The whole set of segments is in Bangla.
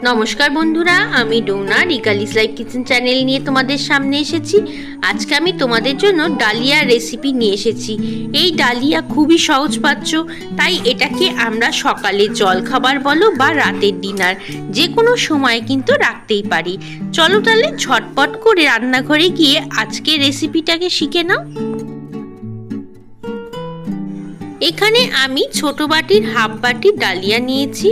নমস্কার বন্ধুরা, আমি ডোনা রিকালিস লাইফ কিচেন চ্যানেল নিয়ে তোমাদের সামনে এসেছি। আজকে আমি তোমাদের জন্য ডালিয়া রেসিপি নিয়ে এসেছি। এই ডালিয়া খুবই সহজপাচ্য, তাই এটাকে আমরা সকালে জলখাবার বলো বা রাতের ডিনার যে কোনো সময় কিন্তু রাখতেই পারি। চলো তাহলে ঝটপট করে রান্নাঘরে গিয়ে আজকে রেসিপিটাকে শিখে নাও। এখানে আমি ছোট বাটির হাফ বাটি ডালিয়া নিয়েছি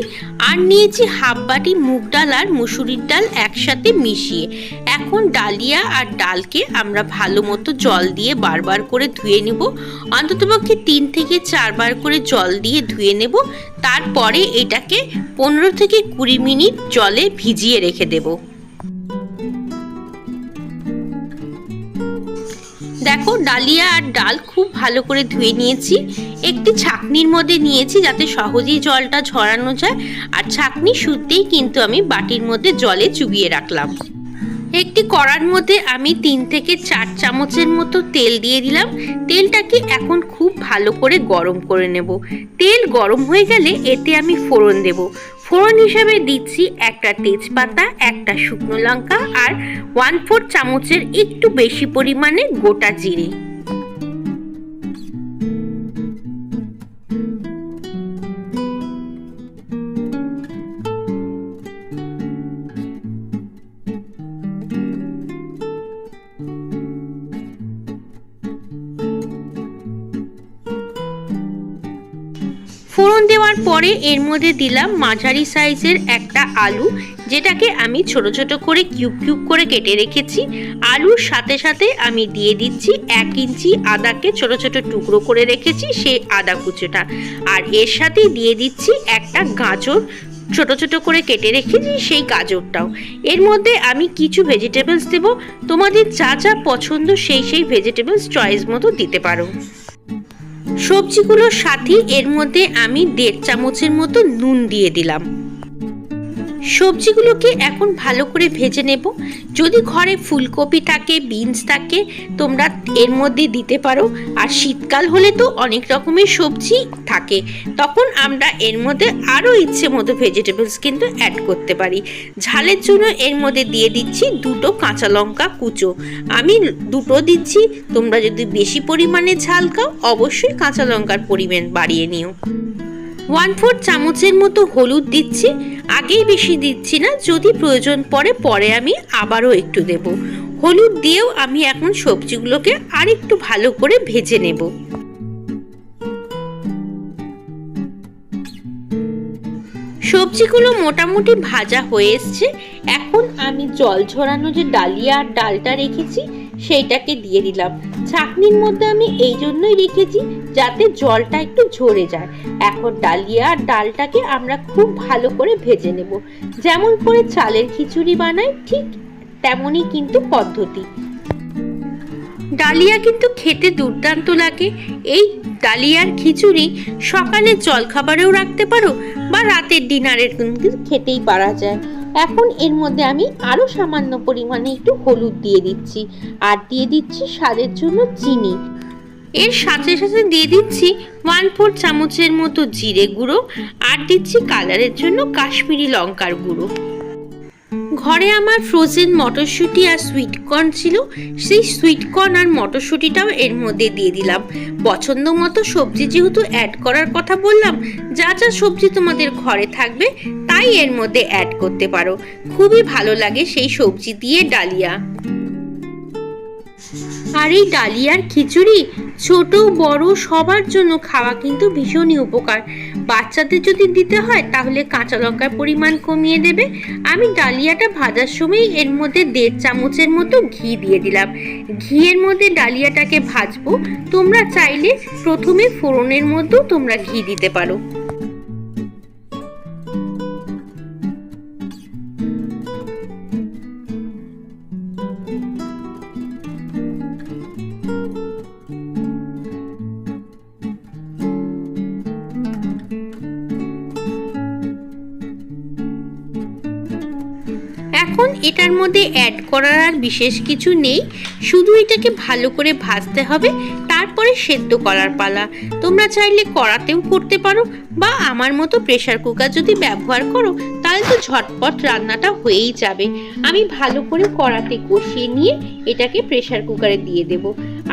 আর নিয়েছি হাফ বাটি মুগ ডাল আর মুসুরির ডাল একসাথে মিশিয়ে। এখন ডালিয়া আর ডালকে আমরা ভালো মতো জল দিয়ে বারবার করে ধুয়ে নেব। অন্ততপক্ষে 3 থেকে 4 বার করে জল দিয়ে ধুয়ে নেব। তারপরে এটাকে 15 থেকে 20 মিনিট জলে ভিজিয়ে রেখে দেব। দেখো, ডালিয়া আর ডাল খুব ভালো করে ধুয়ে নিয়েছি। একটি ছাঁকনির মধ্যে নিয়েছি যাতে সহজেই জলটা ঝরানো যায়, আর ছাঁকনি শুদ্ধেই কিন্তু আমি বাটির মধ্যে জলে চুবিয়ে রাখলাম। একটি কড়ার মধ্যে আমি 3 থেকে 4 চামচের মতো তেল দিয়ে দিলাম। তেলটাকে এখন খুব ভালো করে গরম করে নেব। তেল গরম হয়ে গেলে এতে আমি ফোড়ন দেব। ফোড়ন হিসাবে দিচ্ছি একটা তেজপাতা, একটা শুকনো লঙ্কা আর 1/4 চামচের একটু বেশি পরিমাণে গোটা জিরে। ফোড়ন দেওয়ার পরে এর মধ্যে দিলাম মাঝারি সাইজের একটা আলু, যেটাকে আমি ছোট ছোট করে কিউব কিউব করে কেটে রেখেছি। আলুর সাথে সাথে আমি দিয়ে দিচ্ছি 1 ইঞ্চি আদাকে ছোট ছোট টুকরো করে রেখেছি, সেই আদা কুচোটা। আর এর সাথে দিয়ে দিচ্ছি একটা গাজর ছোট ছোট করে কেটে রেখেছি, সেই গাজরটাও। এর মধ্যে আমি কিছু ভেজিটেবলস দেব। তোমাদের যা যা পছন্দ সেই ভেজিটেবলস চয়েস মতো দিতে পারো। সবজিগুলোর সাথে এর মধ্যে আমি 1.5 চামচের মতো নুন দিয়ে দিলাম। সবজিগুলোকে এখন ভালো করে ভেজে নেব। যদি ঘরে ফুলকপি থাকে, বিনস থাকে, তোমরা এর মধ্যে দিতে পারো। আর শীতকাল হলে তো অনেক রকমের সবজি থাকে, তখন আমরা এর মধ্যে আরও ইচ্ছে মতো ভেজিটেবলস কিন্তু অ্যাড করতে পারি। ঝালের জন্য এর মধ্যে দিয়ে দিচ্ছি 2টো কাঁচা লঙ্কা কুচো। আমি 2টো দিচ্ছি, তোমরা যদি বেশি পরিমাণে ঝাল খাও অবশ্যই কাঁচা লঙ্কার পরিমাণ বাড়িয়ে নিও। 1/4 চামচের মতো হলুদ দিচ্ছি। আগেই বেশি দিচ্ছি না, যদি প্রয়োজন পরে আমি আবারও একটু দেব। হলুদ দিয়েও আমি এখন সবজিগুলোকে আরেকটু ভালো করে ভেজে নেব। সবজিগুলো মোটামুটি ভাজা হয়ে এসছে। এখন আমি জল ঝরানো যে ডালিয়া আর ডালটা রেখেছি সেইটাকে দিয়ে দিলাম। ছাঁকনির মধ্যে আমি এই জন্যই রেখেছি যাতে জলটা একটু ঝরে যায়। এখন ডালিয়া আর ডালটাকে আমরা খুব ভালো করে ভেজে নেব। যেমন করে চালের খিচুড়ি বানাই ঠিক তেমনই কিন্তু পদ্ধতি। ডালিয়া কিন্তু খেতে দুর্দান্ত লাগে। এই ডালিয়ার খিচুড়ি সকালে জলখাবারেও রাখতে পারো বা রাতের ডিনারের কিন্তু খেতেই পারা যায়। এখন এর মধ্যে আমি আরো সামান্য পরিমাণে একটু হলুদ দিয়ে দিচ্ছি আর দিয়ে দিচ্ছি স্বাদের জন্য চিনি। এর সাথে সাথে দিয়ে দিচ্ছি 1/4 চামচের মতো জিরে গুঁড়ো আর দিচ্ছি কালারের জন্য কাশ্মীরি লঙ্কার গুঁড়ো। ঘরে আমার ফ্রোজেন মটরশুঁটি আর সুইট কর্ন ছিল, সেই সুইট কর্ন আর মটরশুঁটিটাও এর মধ্যে দিয়ে দিলাম। পছন্দ মতো সবজি যেহেতু অ্যাড করার কথা বললাম, যা যা সবজি তোমাদের ঘরে থাকবে তাই এর মধ্যে অ্যাড করতে পারো। খুবই ভালো লাগে সেই সবজি দিয়ে ডালিয়া। আর এই ডালিয়ার খিচুড়ি ছোট বড় সবার জন্য খাওয়া কিন্তু ভীষণই উপকার। বাচ্চাদের যদি দিতে হয় তাহলে কাঁচা লঙ্কার পরিমাণ কমিয়ে দেবে। আমি ডালিয়াটা ভাজার সময় এর মধ্যে 1.5 চামচের মতো ঘি দিয়ে দিলাম। ঘিয়ের মধ্যে ডালিয়াটাকে ভাজবো। তোমরা চাইলে প্রথমে ফোড়নের মধ্যেও তোমরা ঘি দিতে পারো। এখন এটার মধ্যে অ্যাড করার আর বিশেষ কিছু নেই, শুধু এটাকে ভালো করে ভাজতে হবে, তারপরে সেদ্ধ করার পালা। তোমরা চাইলে কড়াতেও করতে পারো বা আমার মতো প্রেসার কুকার যদি ব্যবহার করো তাহলে তো ঝটপট রান্নাটা হয়েই যাবে। আমি ভালো করে কড়াতে কষিয়ে নিয়ে এটাকে প্রেসার কুকারে দিয়ে দেব।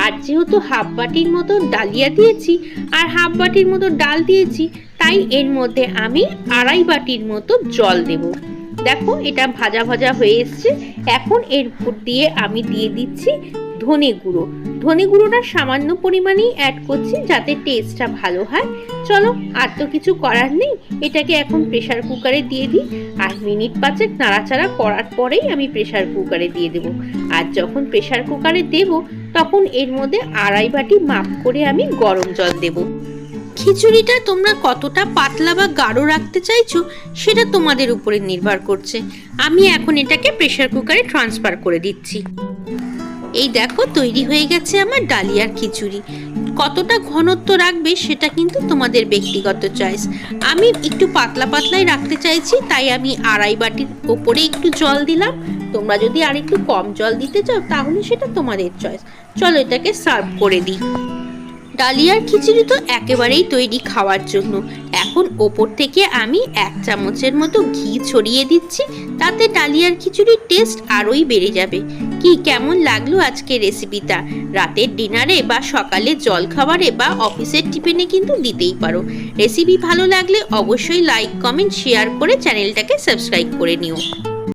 আর যেহেতু হাফ বাটির মতো ডালিয়া দিয়েছি আর হাফ বাটির মতো ডাল দিয়েছি, তাই এর মধ্যে আমি 2.5 বাটির মতো জল দেব। দেখো এটা ভাজা ভাজা হয়ে এসছে। এখন এর উপর দিয়ে আমি দিয়ে দিচ্ছি ধনে গুঁড়ো। ধনে গুঁড়োটা সামান্য পরিমাণেই অ্যাড করছি যাতে টেস্টটা ভালো হয়। চলো, আর তো কিছু করার নেই, এটাকে এখন প্রেসার কুকারে দিয়ে দিই। আর মিনিট 5 নাড়াচাড়া করার পরেই আমি প্রেসার কুকারে দিয়ে দেব। আর যখন প্রেসার কুকারে দেব তখন এর মধ্যে 2.5 বাটি মাপ করে আমি গরম জল দেব। খিচুড়িটা তোমরা কতটা পাতলা বা গাঢ় রাখতে চাইছো সেটা তোমাদের উপরে নির্ভর করছে। আমি এখন এটাকে প্রেসার কুকারে ট্রান্সফার করে দিচ্ছি। এই দেখো তৈরি হয়ে গেছে আমার ডালিয়ার খিচুড়ি। কতটা ঘনত্ব রাখবে সেটা কিন্তু তোমাদের ব্যক্তিগত চয়েস। আমি একটু পাতলা পাতলাই রাখতে চাইছি, তাই আমি 2.5 বাটির ওপরে একটু জল দিলাম। তোমরা যদি আর একটু কম জল দিতে চাও তাহলে সেটা তোমাদের চয়েস। চলো এটাকে সার্ভ করে দিই। ডালিয়ার খিচুড়ি তো একেবারেই তৈরি খাওয়ার জন্য। এখন ওপর থেকে আমি 1 চামচের মতো ঘি ছড়িয়ে দিচ্ছি, তাতে ডালিয়ার খিচুড়ির টেস্ট আরোই বেড়ে যাবে। কি কেমন লাগলো আজকের রেসিপিটা? রাতের ডিনারে বা সকালে জলখাবারে বা অফিসের টিফিনে কিন্তু দিতেই পারো। রেসিপি ভালো লাগলে অবশ্যই লাইক, কমেন্ট, শেয়ার করে চ্যানেলটাকে সাবস্ক্রাইব করে নিও।